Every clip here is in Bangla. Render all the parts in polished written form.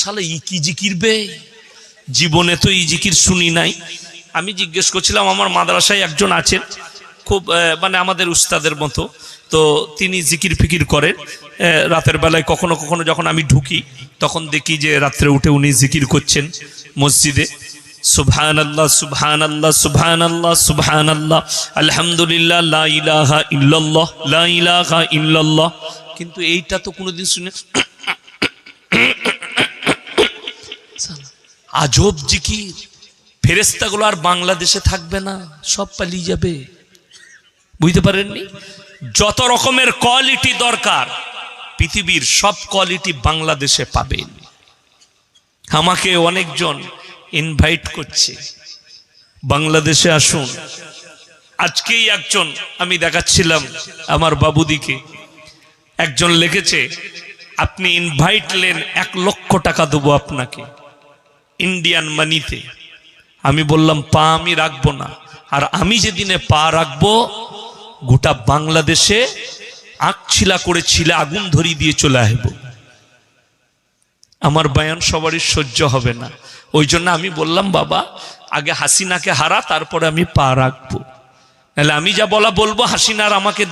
শালা ই কি জিকির বে, জীবনে তো এই জিকির শুনি নাই। আমি জিজ্ঞেস করছিলাম, আমার মাদ্রাসায় একজন আছেন খুব মানে আমাদের উস্তাদের মতো, তো তিনি জিকির ফিকির করেন রাতের বেলায়। কখনো কখনো যখন আমি ঢুকি তখন দেখি যে রাত্রে উঠে উনি জিকির করছেন মসজিদে, সুবহানাল্লাহ সুবহানাল্লাহ সুবহানাল্লাহ সুবহানাল্লাহ আলহামদুলিল্লাহ লা ইলাহা ইল্লাল্লাহ লা ইলাহা ইল্লাল্লাহ। কিন্তু এইটা তো কোনোদিন শুনে। আজব জিকির। ফেরেশতাগুলো আর বাংলাদেশে থাকবে না, সব পালিয়ে যাবে। বুঝতে পারেননি? যত রকমের কোয়ালিটি দরকার পৃথিবীর সব কোয়ালিটি বাংলাদেশে পাবেন। আমাকে অনেকজন ইনভাইট করছে বাংলাদেশে আসুন। আজকেই একজন আমি দেখাচ্ছিলাম আমার বাবুদিকে, একজন লিখেছে আপনি ইনভাইট নেন 1 লক্ষ টাকা দেবো আপনাকে ইন্ডিয়ান মানিতে। আমি বললাম পা আমি রাখবো না, আর আমি যেদিনে পা রাখবো গোটা বাংলাদেশে আঁকছিলা করে ছিলে আগুন ধরিয়ে দিয়ে চলে আসব। আমার বয়ান সবারই সহ্য হবে না, ওই জন্য আমি বললাম বাবা আগে হাসিনাকে হারা, তারপরে আমি পা রাখবো। নাহলে আমি যা বলা বলবো হাসিনার আমাকে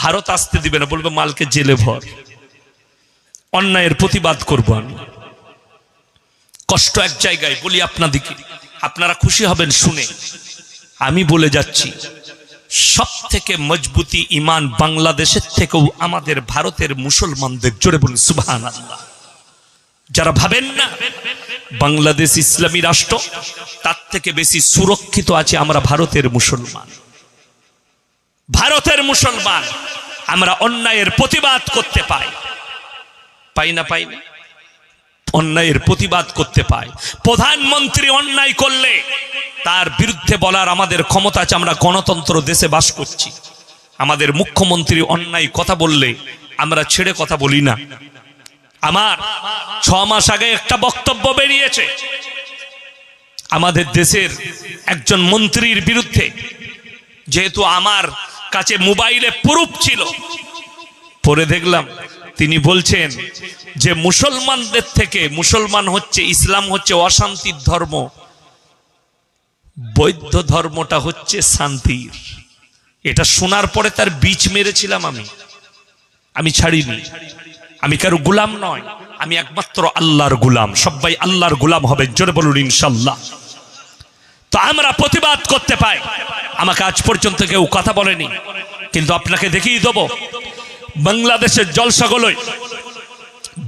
ভারত আসতে দিবে না, বলবে মালকে জেলে ভর। অন্যায়ের প্রতিবাদ করব আমি। কষ্ট এক জায়গায় বলি আপনাদেরকে, আপনারা খুশি হবেন শুনে। আমি বলে যাচ্ছি সব থেকে মজবুতি ইমান বাংলাদেশের থেকেও আমাদের ভারতের মুসলমানদের। জোরে বলুন সুবহানাল্লাহ। যারা ভাবেন না বাংলাদেশ ইসলামী রাষ্ট্র, তার থেকে বেশি সুরক্ষিত আছে আমরা ভারতের মুসলমান। ভারতের মুসলমান আমরা অন্যায়ের প্রতিবাদ করতে পাই না? পাই না? অন্যায়ের প্রতিবাদ করতে পাই। প্রধানমন্ত্রী অন্যায় করলে তার বিরুদ্ধে বলার আমাদের ক্ষমতা আছে। আমরা গণতন্ত্র দেশে বাস করছি। আমাদের মুখ্যমন্ত্রী অন্যায় কথা বললে আমরা ছেড়ে কথা বলি না। আমার 6 মাস আগে একটা বক্তব্য বেরিয়েছে আমাদের দেশের একজন মন্ত্রীর বিরুদ্ধে, যেহেতু আমার কাছে মোবাইলে প্রুফ ছিল। পরে দেখলাম তিনি বলছেন যে মুসলমানদের থেকে, মুসলমান হচ্ছে, ইসলাম হচ্ছে অশান্তির ধর্ম, বৌদ্ধ ধর্মটা হচ্ছে শান্তির। এটা শোনার পরে তার বীজ মেরেছিলাম আমি ছাড়িনি। আমি কারো গোলাম নয়, আমি একমাত্র আল্লাহর গোলাম। সবাই আল্লাহর গোলাম হবেন, জোরে বলুন ইনশাআল্লাহ। তো আমরা প্রতিবাদ করতে পাই। আমাকে আজ পর্যন্ত কেউ কথা বলেনি, কিন্তু আপনাকে দেখিয়ে দেবো বাংলাদেশের জলসাগুলোয়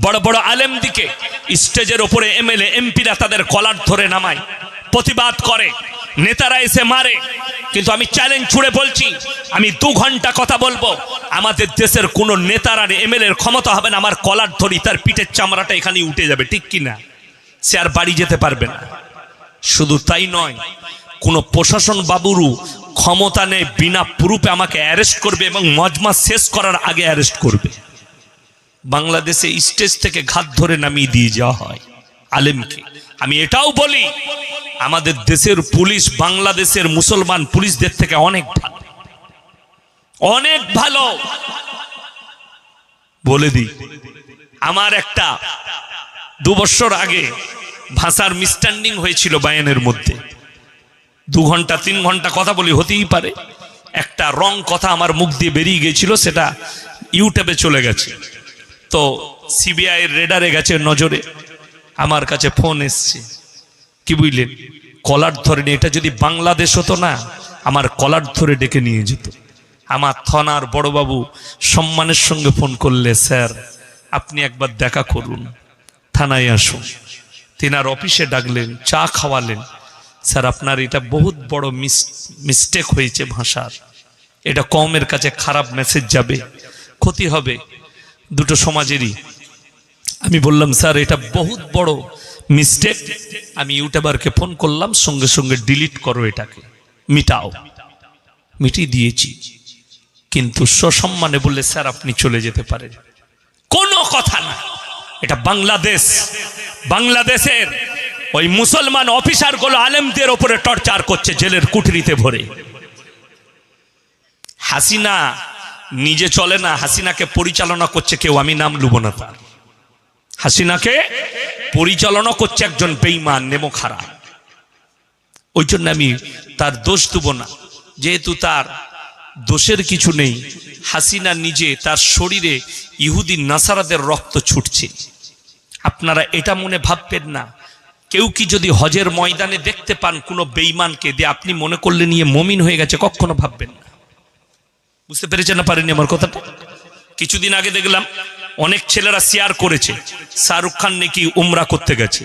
বড় বড় আলেম দিকে স্টেজের উপরে এমএলএ এমপিরা তাদের কলার ধরে নামায়, প্রতিবাদ করে, নেতারা এসে মারে। কিন্তু আমি চ্যালেঞ্জ ছুড়ে বলছি, আমি 2 ঘন্টা কথা বলবো, আমাদের দেশের কোন নেতার আর এমএলএর ক্ষমতা হবে না আমার কলার ধরি তার পিঠের চামড়াটা এখানেই উঠে যাবে, ঠিক কিনা? সে আর বাড়ি যেতে পারবে না। শুধু তাই নয়, কোন প্রশাসন বাবুরু ক্ষমতা নেই বিনা প্রুফে আমাকে অ্যারেস্ট করবে এবং মজমা শেষ করার আগে অ্যারেস্ট করবে। বাংলাদেশে স্টেজ থেকে ঘাত ধরে নামিয়ে দিয়ে যাওয়া হয় আলেমকে। আমি এটাও বলি আমাদের দেশের পুলিশ বাংলাদেশের মুসলমান পুলিশদের থেকে অনেক ভালো, অনেক ভালো। বলে দিই, আমার একটা 2 বছর আগে ভাষার মিসস্ট্যান্ডিং হয়েছিল বায়ানের মধ্যে। 2 ঘন্টা 3 ঘন্টা কথা বলি, হতেই পারে একটা রং কথা আমার মুখ দিয়ে বেরিয়ে গেছিল, সেটা ইউটিউবে চলে গেছে। তো সিবিআই এর রেডারে গেছে নজরে, আমার কাছে ফোন এসছে, কি বুঝলেন, কলার ধরে নিয়ে, এটা যদি বাংলাদেশ হতো না আমার কলার ধরে ডেকে নিয়ে যেত। আমার থানার বড়বাবু সম্মানের সঙ্গে ফোন করলে, স্যার আপনি একবার দেখা করুন, থানায় আসুন। তিনার অফিসে ডাকলেন, চা খাওয়ালেন। স্যার আপনার এটা বহুত বড় মিস্টেক হয়েছে ভাষার, এটা কওমের কাছে খারাপ মেসেজ যাবে, ক্ষতি হবে দুটো সমাজেরই। আমি বললাম স্যার এটা বহুত বড় মিস্টেক, আমি ইউটিউবারকে ফোন করলাম, সঙ্গে সঙ্গে ডিলিট করো, এটাকে মিটাও। মিটিয়ে দিয়েছি, কিন্তু সসম্মানে বললে স্যার আপনি চলে যেতে পারেন। কোনো কথা না, এটা বাংলাদেশ। বাংলাদেশের ওই মুসলমান অফিসারগুলো আলেমদের উপরে টর্চার করছে জেলের কুঠরিতে ভরে। হাসিনা নিজে চলে না, হাসিনাকে পরিচালনা করছে কেউ, আমি নাম লুব না তার। হাসিনাকে পরিচালনা করছে একজন বেঈমান নেমো খারাপ। ওই জন্য আমি তার দোষ দেব না, যেহেতু তার দোষের কিছু নেই। হাসিনা নিজে তার শরীরে ইহুদি নাসারাদের রক্ত ছুটছে। আপনারা এটা মনে ভাববেন না কেউ কি যদি হজের ময়দানে দেখতে পান কোনো বেঈমানকে দিয়ে আপনি মনে করলে নিয়ে মমিন হয়ে গেছে, কখনো ভাববেন না। বুঝতে পেরেছেন না পারেননি আমার কথাটা? কিছুদিন আগে দেখলাম অনেক ছেলেরা শেয়ার করেছে শাহরুখ খান নাকি উমরা করতে গেছে,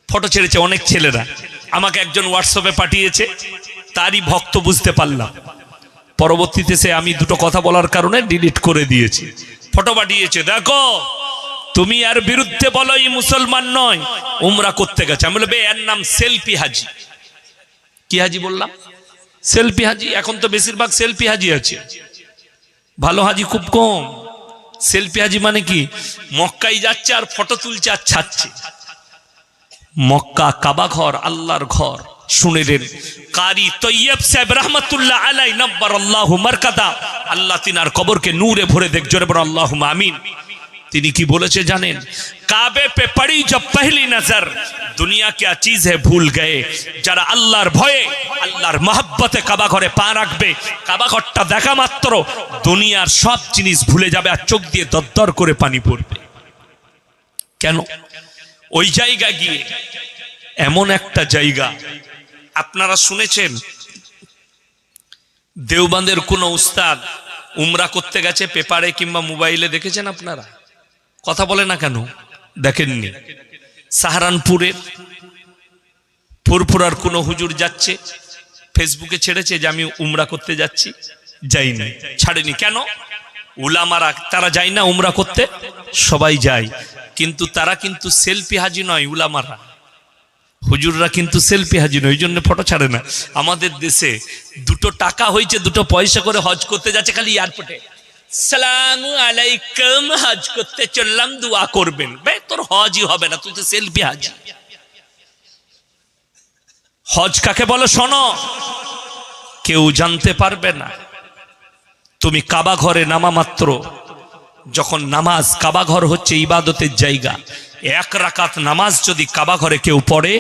ফটো ছেড়েছে অনেক ছেলেরা। আমাকে একজন হোয়াটসঅ্যাপে পাঠিয়েছে, তারই ভক্ত বুঝতে পারলাম। পরবর্তীতে সে আমি দুটো কথা বলার কারণে ডিলিট করে দিয়েছি। ফটো পাঠিয়েছে, দেখো তুমি আর বিরুদ্ধে বলো এই মুসলমান নয়, উমরা করতে গেছে। আমি বলবো এর নাম সেলফি হাজি। কি হাজি বললাম? সেলফি হাজি। এখন তো বেশিরভাগ সেলফি হাজি আছে, ভালো হাজি খুব কম। সেলফি হাজি মানে কি? মক্কায় যাচ্ছে আর ফটো তুলছে আর ছাড়ছে। মক্কা কাবা ঘর, আল্লাহর ঘর। শুনেলেন কারি তৈয়ব সাহেব রহমতুল্লাহ আলাই নব্বরাল্লাহু মারকাদা, আল্লাহ তিনার কবরকে নূরে ভরে দেখ, জোরে বলো আল্লাহুম্মা আমিন। তিনি কি বলেছে জানেন? কাবে পে পড়ি জব পহলি নজর, দুনিয়া क्या चीज है भूल गए। যারা আল্লাহর ভয়ে আল্লাহর মহব্বতে কাবা ঘরে পা রাখবে, কাবা ঘরটা দেখা মাত্র দুনিয়ার সব জিনিস ভুলে যাবে আর চোখ দিয়ে দরদর করে পানি পড়বে। কেন? ওই জায়গা গিয়ে এমন একটা জায়গা, আপনারা শুনেছেন দেওবন্দের কোন উস্তাদ উমরা করতে গেছে, পেপারে কিংবা মোবাইলে দেখেছেন আপনারা? কথা বলে না কেন? দেখেননি? সাহারানপুরের ফুরফুরার কোন হুজুর যাচ্ছে, ফেসবুকে ছেড়েছে যে আমি উমরা করতে যাচ্ছি, যাইনি, ছাড়েনি। কেন? উলামারা তারা যায় না উমরা করতে? সবাই যায়, কিন্তু তারা কিন্তু সেলফি হাজি নয়। উলামারা, হুজুররা কিন্তু সেলফি হাজি নয়, ওই জন্য ফটো ছাড়ে না। আমাদের দেশে দুটো টাকা হয়েছে, দুটো পয়সা করে হজ করতে যাচ্ছে, খালি এয়ারপোর্টে সালামু আলাইকুম, হজ করতে চললাম, দোয়া করবেন। বে তোর হজই হবে না, তুই তো সেলফি হাজি। হজ কাকে বলে শোনো, কেউ জানতে পারবে না। তুমি কাবা ঘরে নামা মাত্র, যখন নামাজ, কাবা ঘর হচ্ছে ইবাদতের জায়গা, 1 রাকাত নামাজ যদি কাবা ঘরে কেউ পড়ে,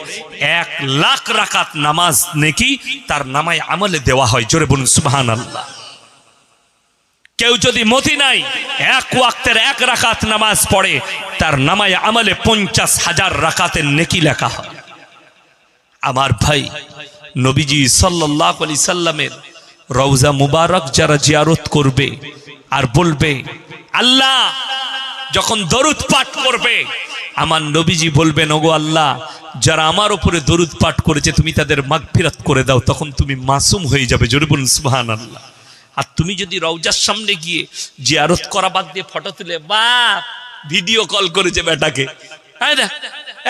1 লাখ রাকাত নামাজ নেকি তার নামায় আমলে দেওয়া হয়। জোরে বলুন সুবহানাল্লাহ। কেউ যদি মদিনায় 1 ওয়াক্তের 1 রাকাত নামাজ পড়ে, তার নামায় আমলে 50,000 রাকাতের নেকি লেখা হয়। আমার ভাই, নবীজি সাল্লাল্লাহু আলাইহি সাল্লামের রওজা মুবারক যারা জিয়ারত করবে আর বলবে আল্লাহ, যখন দরুদ পাঠ করবে, আমার নবীজি বলবেন ওগো আল্লাহ, যারা আমার উপরে দরুদ পাঠ করেছে তুমি তাদের মাগফিরাত করে দাও, তখন তুমি মাসুম হয়ে যাবে। জোরে বলুন সুবহানাল্লাহ। আর তুমি যদি রওজার সামনে গিয়ে জিয়ারত করা বাদ দিয়ে ফটো তুলে, বা ভিডিও কল করেছে বেটাকে, হ্যাঁ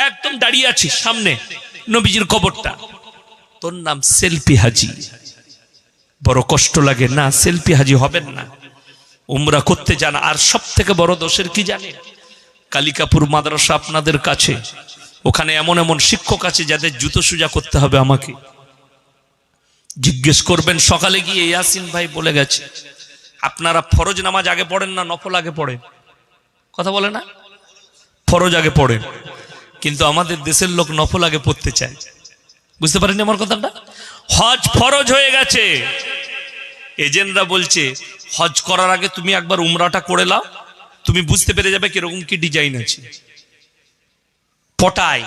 একদম দাঁড়িয়ে আছি সামনে নবীজির কবরটা, তোর নাম সেলফি হাজি। বড় কষ্ট লাগে না? সেলফি হাজি হবেন না, উমরা করতে যান। আর সব থেকে বড় দোষের কি জানেন? কালিকাপুর মাদ্রাসা আপনাদের কাছে, ওখানে এমন এমন শিক্ষক আছে যাদের জুতো সোজা করতে হবে। আমাকে জিজ্ঞেস করবেন, সকালে গিয়ে ইয়াসিন ভাই বলে গেছে আপনারা ফরজ নামাজ আগে পড়েন না নফল আগে পড়েন? কথা বলে না? ফরজ আগে পড়েন, কিন্তু আমাদের দেশের লোক নফল আগে পড়তে চায়। বুঝতে পারেন আমার কথাটা? হজ ফরজ হয়ে গেছে, এজেন্টরা বলছে হজ করার আগে তুমি একবার উমরাটা করে নাও, তুমি বুঝতে পেরে যাবে কিরকম কি ডিজাইন আছে। পটায়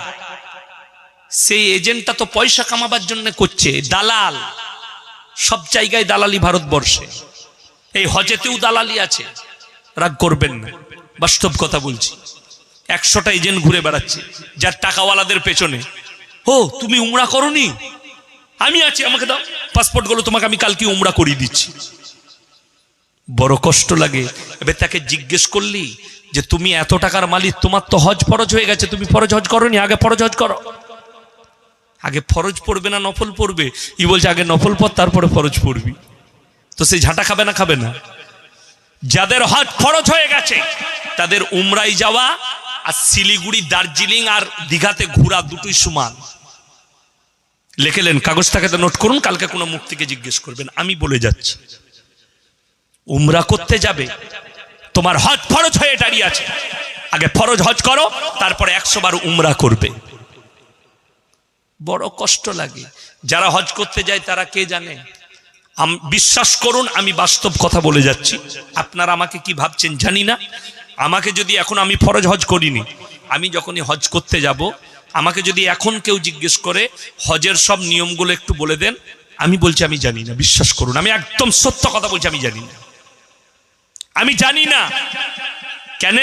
সেই এজেন্টটা তো পয়সা কামাবার জন্য করছে, দালাল। সব জায়গায় দালালি ভারতবর্ষে, এই হজেতেও দালালি আছে। রাগ করবেন না, বাস্তব কথা বলছি। 100টা এজেন্ট ঘুরে বেড়াচ্ছে যার টাকাওয়ালাদের পেছনে। ও তুমি উমরা করনি? আমি আছি, আমাকে দাও পাসপোর্ট গুলো, তোমাকে আমি কালকে উমরা করিয়ে দিচ্ছি। বড় কষ্ট লাগে। এবার তাকে জিজ্ঞেস করলি যে তুমি এত টাকার মালিক, তোমার তো হজ ফরজ হয়ে গেছে, তুমি ফরজ হজ করনি, আগে ফরজ হজ করো। আগে ফরজ পড়বে না নফল পড়বে? ই বলছে আগে নফল পড় তারপরে ফরজ পড়বি। তো সেই ঝাঁটা খাবে না? খাবে না। যাদের হজ ফরজ হয়ে গেছে তাদের উমরাই যাওয়া আর শিলিগুড়ি, দার্জিলিং আর দীঘাতে ঘোরা দুটোই সমান। লিখেলেন, কাগজটাকে নোট করুন, কালকে কোনো মুক্তিকে জিজ্ঞেস করবেন। আমি বলে যাচ্ছি, উমরা করতে যাবে, তোমার হজ ফরজ হয়ে দাঁড়িয়ে আছে, আগে ফরজ হজ করো, তারপরে 100 বার উমরা করবে। বড় কষ্ট লাগে। যারা হজ করতে যায় তারা কে জানে? বিশ্বাস করুন, আমি বাস্তব কথা বলে যাচ্ছি। আপনারা আমাকে কি ভাবছেন জানি না। আমাকে যদি এখন, আমি ফরজ হজ করিনি, আমি যখনই হজ করতে যাব, আমাকে যদি এখন কেউ জিজ্ঞেস করে হজের সব নিয়মগুলো একটু বলে দেন, আমি বলছি আমি জানি না। বিশ্বাস করুন, আমি একদম সত্য কথা বলছি, আমি জানি না। আমি জানি না। কেন?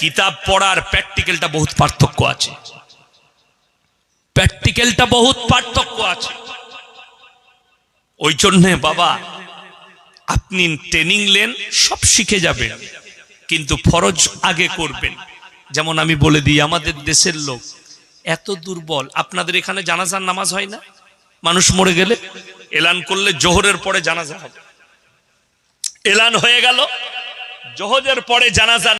কিতাব পড়ার প্র্যাকটিক্যালটা বহুত পার্থক্য আছে। প্র্যাকটিক্যালটা বহুত পার্থক্য আছে। ওই জন্যে বাবা, আপনি ট্রেনিং নেন, সব শিখে যাবেন, কিন্তু ফরজ আগে করবেন। যেমন আমি বলে দিই, আমাদের দেশের লোক এত দুর্বল। আপনাদের এখানে জানাজার নামাজ হয় না? মানুষ মরে গেলে এলান করলে জোহরের পরে জানাজা হবে। এলান হয়ে গেল, জোহরের পরে জানাজা